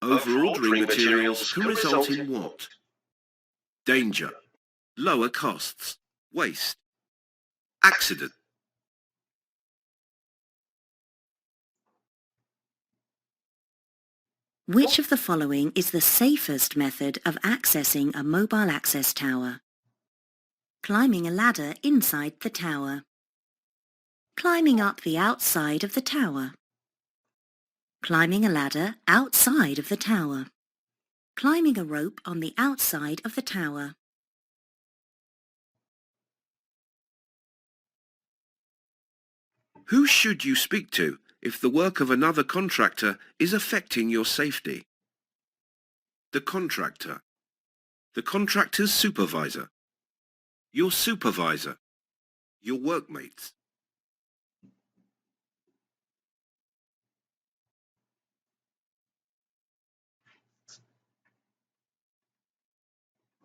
Over-ordering materials can result in what? Danger, lower costs, waste, accident. Which of the following is the safest method of accessing a mobile access tower? Climbing a ladder inside the tower. Climbing up the outside of the tower. Climbing a ladder outside of the tower. Climbing a rope on the outside of the tower. Who should you speak to if the work of another contractor is affecting your safety? The contractor, the contractor's supervisor, your supervisor, your workmates.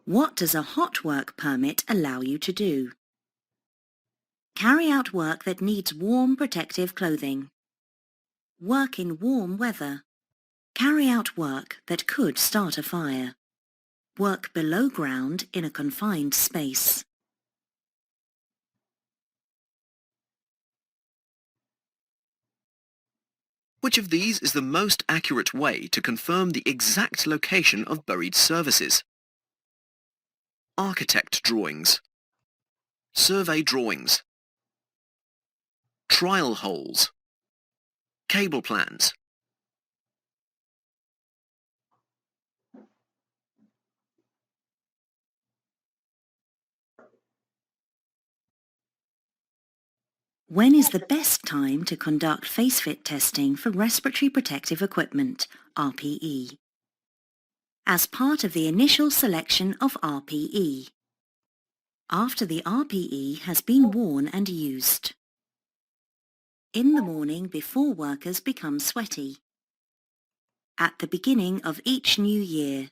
What does a hot work permit allow you to do? Carry out work that needs warm protective clothing. Work in warm weather. Carry out work that could start a fire. Work below ground in a confined space. Which of these is the most accurate way to confirm the exact location of buried services? Architect drawings, survey drawings, trial holes, cable plans. When is the best time to conduct face-fit testing for respiratory protective equipment, RPE? As part of the initial selection of RPE. After the RPE has been worn and used. In the morning before workers become sweaty. At the beginning of each new year.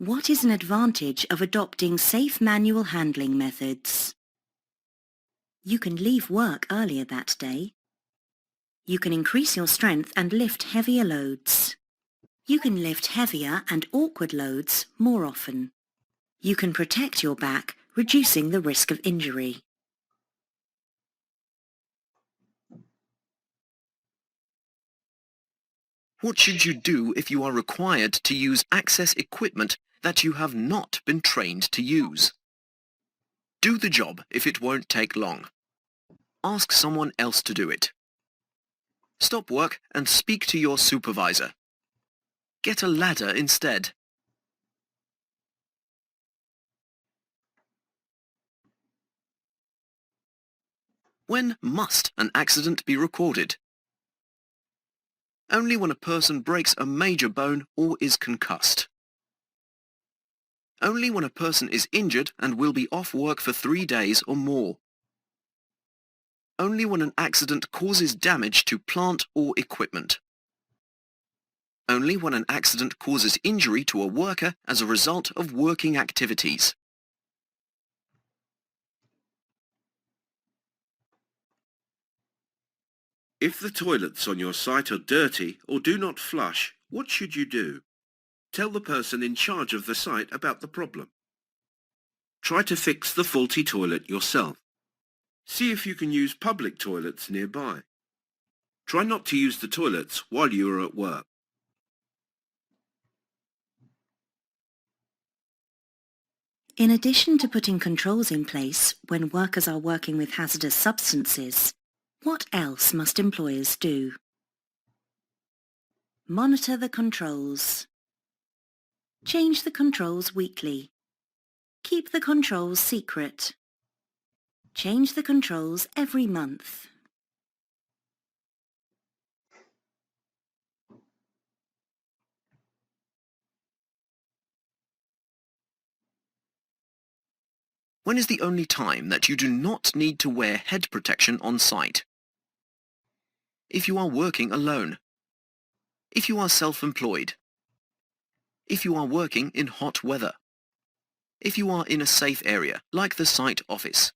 What is an advantage of adopting safe manual handling methods? You can leave work earlier that day. You can increase your strength and lift heavier loads. You can lift heavier and awkward loads more often. You can protect your back, reducing the risk of injury. What should you do if you are required to use access equipment that you have not been trained to use? Do the job if it won't take long. Ask someone else to do it. Stop work and speak to your supervisor. Get a ladder instead. When must an accident be recorded? Only when a person breaks a major bone or is concussed. Only when a person is injured and will be off work for 3 days or more. Only when an accident causes damage to plant or equipment. Only when an accident causes injury to a worker as a result of working activities. If the toilets on your site are dirty or do not flush, what should you do? Tell the person in charge of the site about the problem. Try to fix the faulty toilet yourself. See if you can use public toilets nearby. Try not to use the toilets while you are at work. In addition to putting controls in place when workers are working with hazardous substances, what else must employers do? Monitor the controls. Change the controls weekly. Keep the controls secret. Change the controls every month. When is the only time that you do not need to wear head protection on site? If you are working alone. If you are self-employed. If you are working in hot weather. if you are in a safe area, like the site office.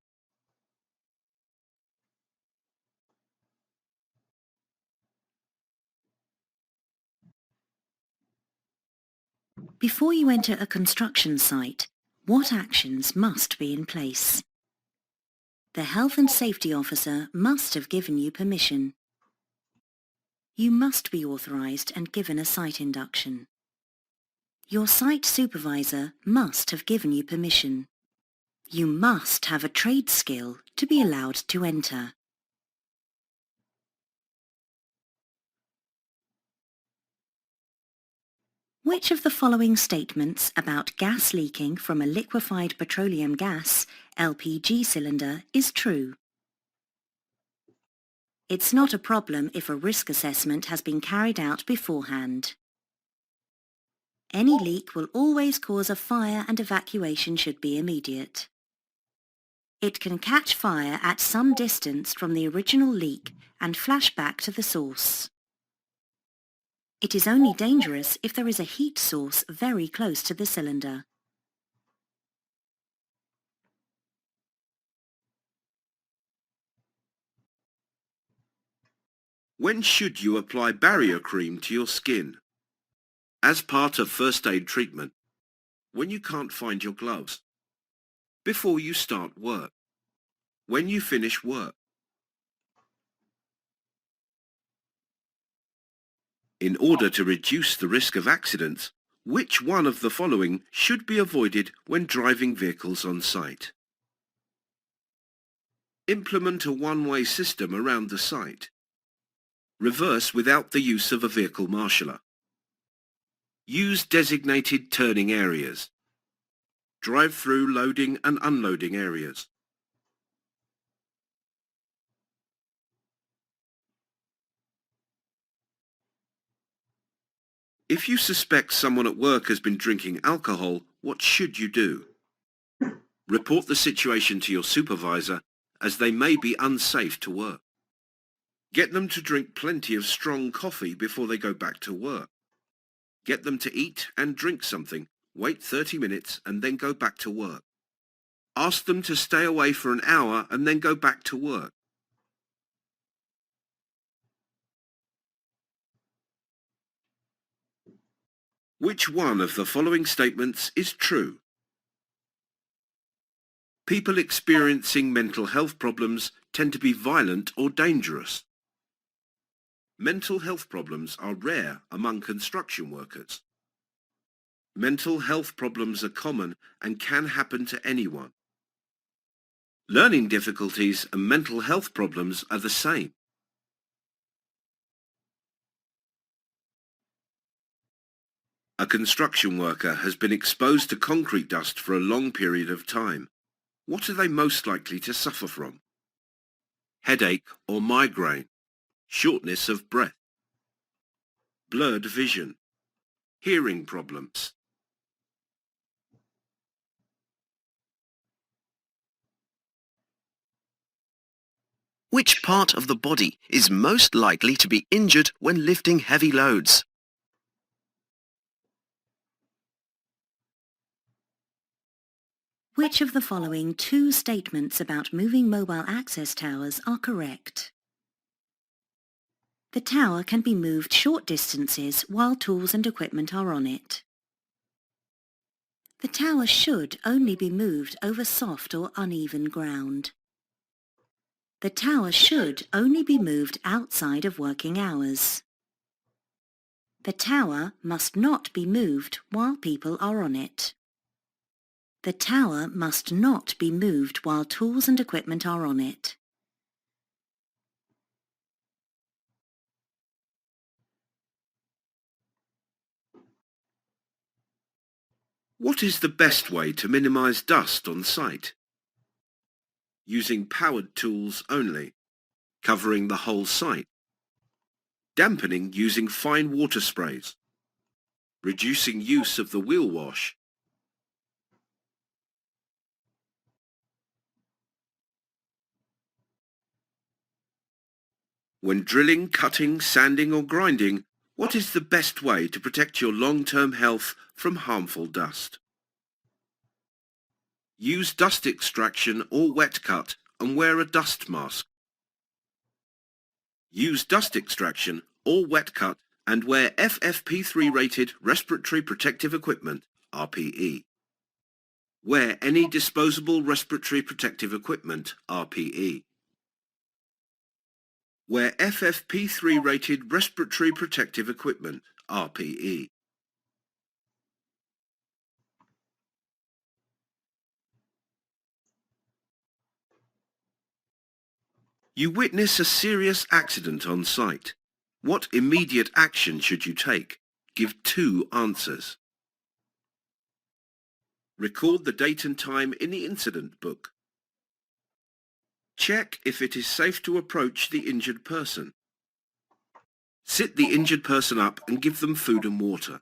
Before you enter a construction site, what actions must be in place? The health and safety officer must have given you permission. You must be authorised and given a site induction. Your site supervisor must have given you permission. You must have a trade skill to be allowed to enter. Which of the following statements about gas leaking from a liquefied petroleum gas, LPG cylinder, is true? It's not a problem if a risk assessment has been carried out beforehand. Any leak will always cause a fire and evacuation should be immediate. It can catch fire at some distance from the original leak and flash back to the source. It is only dangerous if there is a heat source very close to the cylinder. When should you apply barrier cream to your skin? As part of first aid treatment, when you can't find your gloves, before you start work, when you finish work. In order to reduce the risk of accidents, which one of the following should be avoided when driving vehicles on site? Implement a one-way system around the site. Reverse without the use of a vehicle marshaller. Use designated turning areas. Drive through loading and unloading areas. If you suspect someone at work has been drinking alcohol, what should you do? Report the situation to your supervisor, as they may be unsafe to work. Get them to drink plenty of strong coffee before they go back to work. Get them to eat and drink something, wait 30 minutes and then go back to work. Ask them to stay away for an hour and then go back to work. Which one of the following statements is true? People experiencing mental health problems tend to be violent or dangerous. Mental health problems are rare among construction workers. Mental health problems are common and can happen to anyone. Learning difficulties and mental health problems are the same. A construction worker has been exposed to concrete dust for a long period of time. What are they most likely to suffer from? Headache or migraine, shortness of breath, blurred vision, hearing problems. Which part of the body is most likely to be injured when lifting heavy loads? Which of the following two statements about moving mobile access towers are correct? The tower can be moved short distances while tools and equipment are on it. The tower should only be moved over soft or uneven ground. The tower should only be moved outside of working hours. The tower must not be moved while people are on it. The tower must not be moved while tools and equipment are on it. What is the best way to minimize dust on site? Using powered tools only, covering the whole site, dampening using fine water sprays, reducing use of the wheel wash, when drilling, cutting, sanding or grinding, what is the best way to protect your long-term health from harmful dust? Use dust extraction or wet cut and wear a dust mask. Use dust extraction or wet cut and wear FFP3 rated respiratory protective equipment, RPE. Wear any disposable respiratory protective equipment, RPE. Wear FFP3 rated respiratory protective equipment, RPE. You witness a serious accident on site. What immediate action should you take? Give 2 answers. Record the date and time in the incident book. Check if it is safe to approach the injured person. Sit the injured person up and give them food and water.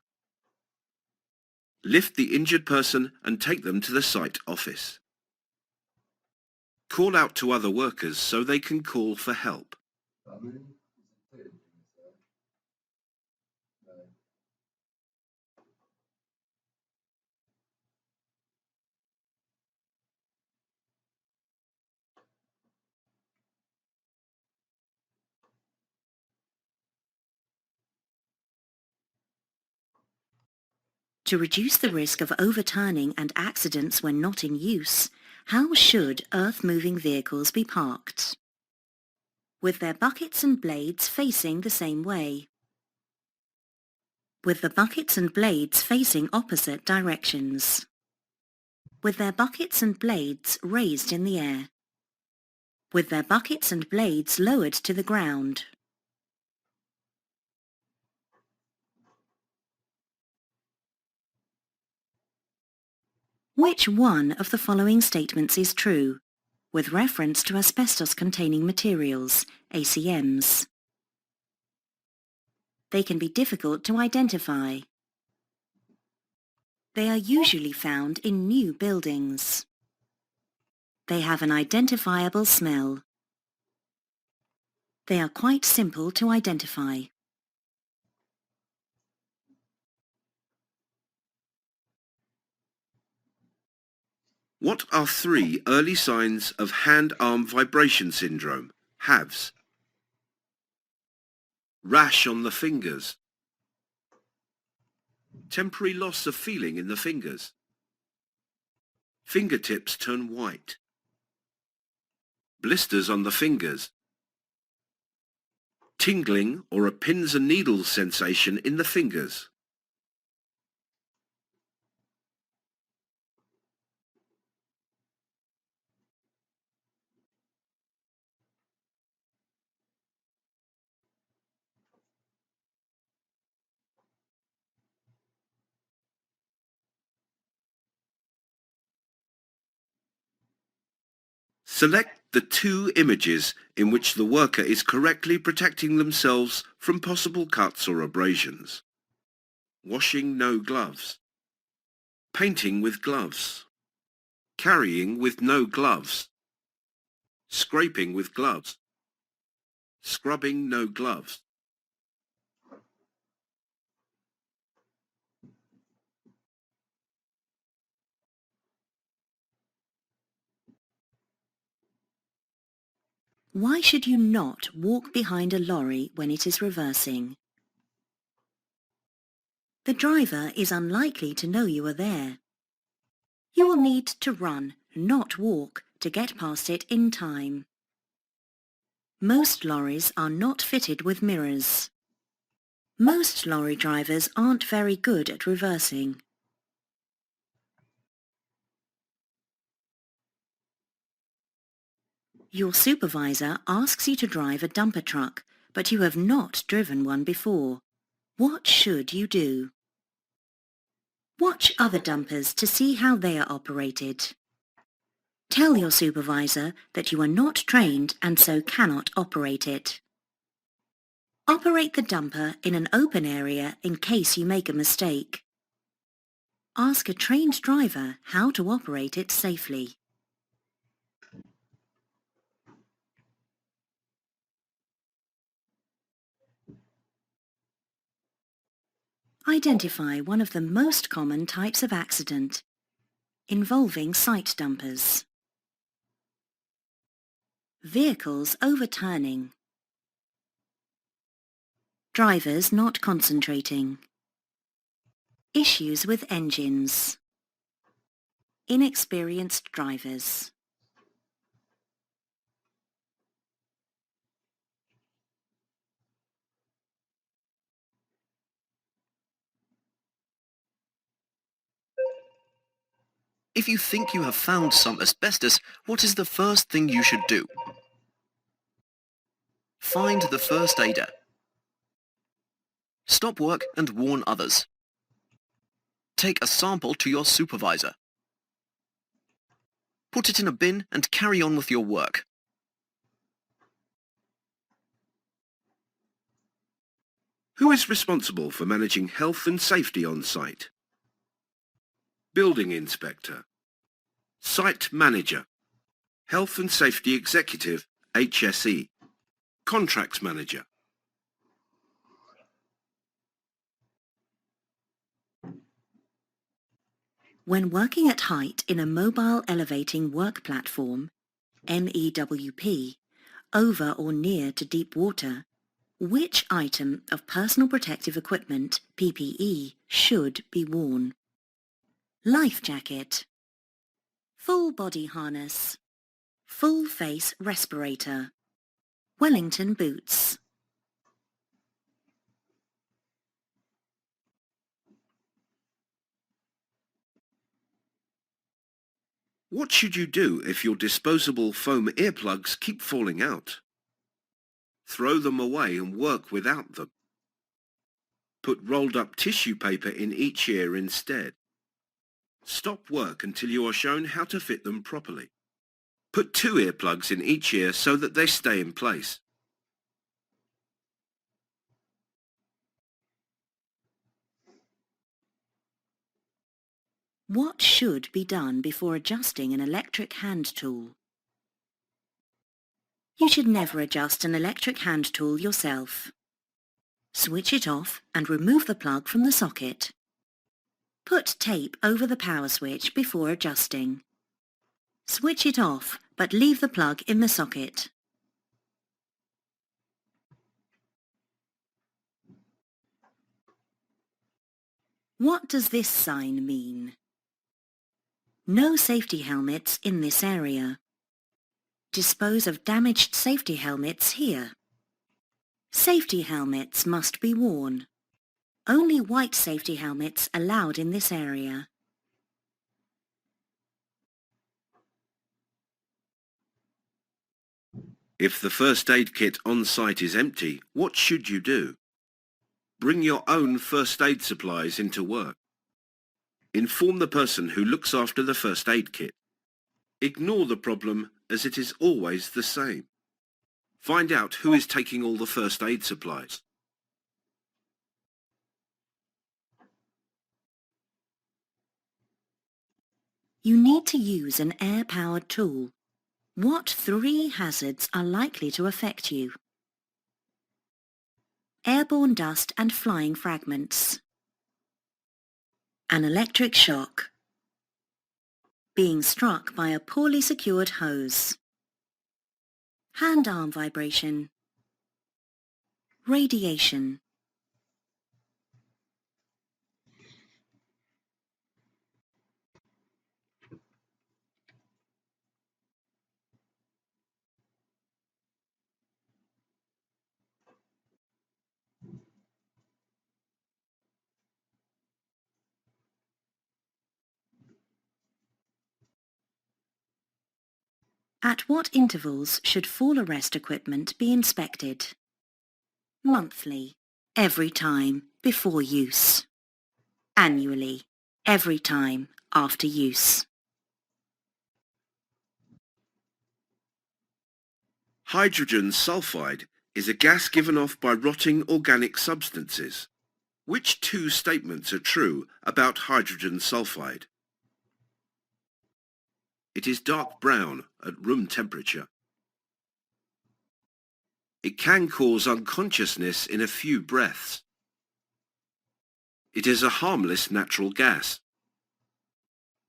Lift the injured person and take them to the site office. Call out to other workers so they can call for help. To reduce the risk of overturning and accidents when not in use, how should earth-moving vehicles be parked? With their buckets and blades facing the same way. With the buckets and blades facing opposite directions. With their buckets and blades raised in the air. With their buckets and blades lowered to the ground. Which one of the following statements is true, with reference to asbestos-containing materials, ACMs? They can be difficult to identify. They are usually found in new buildings. They have an identifiable smell. They are quite simple to identify. What are 3 early signs of hand-arm vibration syndrome, HAVS? Rash on the fingers. Temporary loss of feeling in the fingers. Fingertips turn white. Blisters on the fingers. Tingling or a pins and needles sensation in the fingers. Select the 2 images in which the worker is correctly protecting themselves from possible cuts or abrasions. Washing no gloves. Painting with gloves. Carrying with no gloves. Scraping with gloves. Scrubbing no gloves. Why should you not walk behind a lorry when it is reversing? The driver is unlikely to know you are there. You will need to run, not walk, to get past it in time. Most lorries are not fitted with mirrors. Most lorry drivers aren't very good at reversing. Your supervisor asks you to drive a dumper truck, but you have not driven one before. What should you do? Watch other dumpers to see how they are operated. Tell your supervisor that you are not trained and so cannot operate it. Operate the dumper in an open area in case you make a mistake. Ask a trained driver how to operate it safely. Identify one of the most common types of accident. involving site dumpers. Vehicles overturning. Drivers not concentrating. Issues with engines. Inexperienced drivers. If you think you have found some asbestos, what is the first thing you should do? Find the first aider. Stop work and warn others. Take a sample to your supervisor. Put it in a bin and carry on with your work. Who is responsible for managing health and safety on site? Building Inspector. Site Manager. Health and Safety Executive, HSE. Contracts Manager. When working at height in a mobile elevating work platform, MEWP, over or near to deep water, which item of personal protective equipment, PPE, should be worn? Life jacket. Full body harness. Full face respirator. Wellington boots. What should you do if your disposable foam earplugs keep falling out? Throw them away and work without them. Put rolled up tissue paper in each ear instead. Stop work until you are shown how to fit them properly. Put 2 earplugs in each ear so that they stay in place. What should be done before adjusting an electric hand tool? You should never adjust an electric hand tool yourself. Switch it off and remove the plug from the socket. Put tape over the power switch before adjusting. Switch it off, but leave the plug in the socket. What does this sign mean? No safety helmets in this area. Dispose of damaged safety helmets here. Safety helmets must be worn. Only white safety helmets allowed in this area. If the first aid kit on site is empty, what should you do? Bring your own first aid supplies into work. Inform the person who looks after the first aid kit. Ignore the problem as it is always the same. Find out who is taking all the first aid supplies. You need to use an air-powered tool. What 3 hazards are likely to affect you? Airborne dust and flying fragments. An electric shock. Being struck by a poorly secured hose. Hand-arm vibration. Radiation. At what intervals should fall arrest equipment be inspected? Monthly, every time before use. Annually, every time after use. Hydrogen sulfide is a gas given off by rotting organic substances. Which 2 statements are true about hydrogen sulfide? It is dark brown at room temperature. It can cause unconsciousness in a few breaths. It is a harmless natural gas.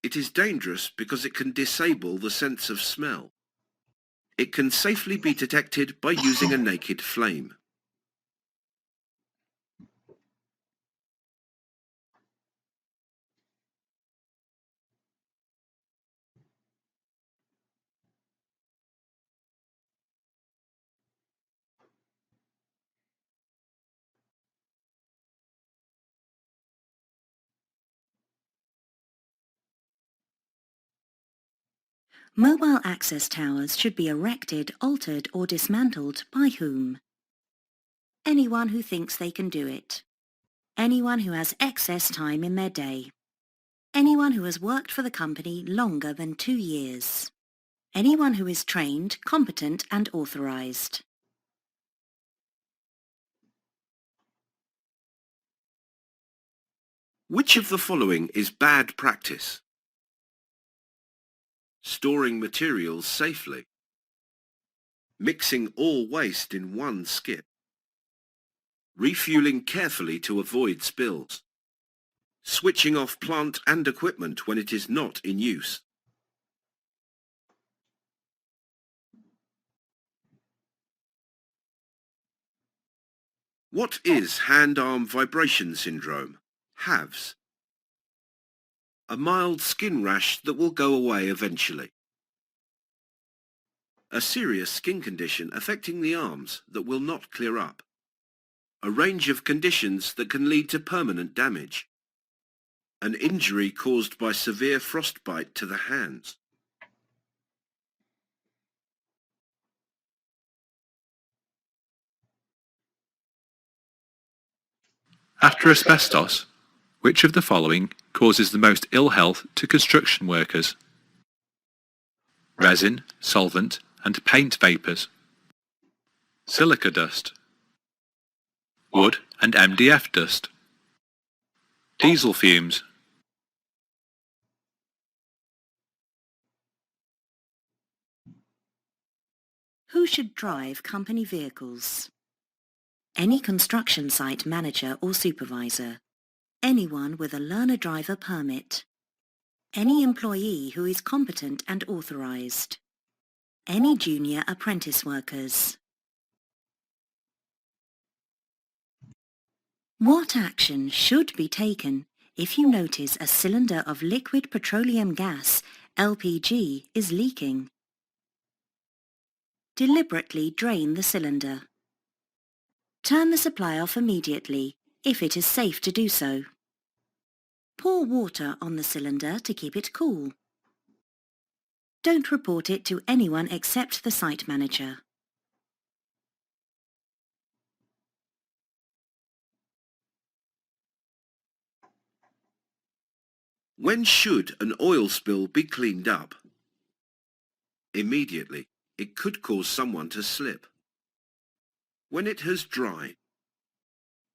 It is dangerous because it can disable the sense of smell. It can safely be detected by using a naked flame. Mobile access towers should be erected, altered or dismantled by whom? Anyone who thinks they can do it. Anyone who has excess time in their day. Anyone who has worked for the company longer than 2 years. Anyone who is trained, competent and authorised. Which of the following is bad practice? Storing materials safely. Mixing all waste in one skip. Refueling carefully to avoid spills. Switching off plant and equipment when it is not in use. What is hand-arm vibration syndrome? HAVS. A mild skin rash that will go away eventually. A serious skin condition affecting the arms that will not clear up. A range of conditions that can lead to permanent damage. An injury caused by severe frostbite to the hands. After asbestos, which of the following causes the most ill health to construction workers? Resin, solvent and paint vapours. Silica dust. Wood and MDF dust. Diesel fumes. Who should drive company vehicles? Any construction site manager or supervisor. Anyone with a learner driver permit. Any employee who is competent and authorised. Any junior apprentice workers. What action should be taken if you notice a cylinder of liquid petroleum gas, LPG, is leaking? Deliberately drain the cylinder. Turn the supply off immediately, if it is safe to do so. Pour water on the cylinder to keep it cool. Don't report it to anyone except the site manager. When should an oil spill be cleaned up? Immediately. It could cause someone to slip. When it has dried.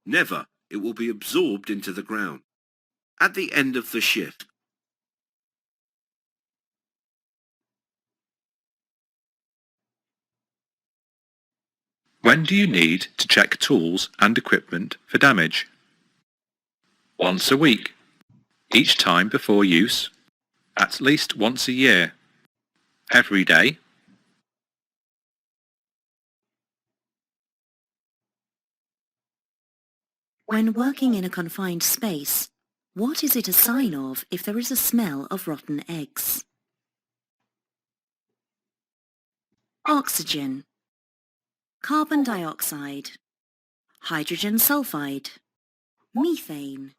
Never. It will be absorbed into the ground. At the end of the shift. When do you need to check tools and equipment for damage? Once a week. Each time before use. At least once a year. Every day. When working in a confined space, what is it a sign of if there is a smell of rotten eggs? Oxygen, carbon dioxide, hydrogen sulfide, methane.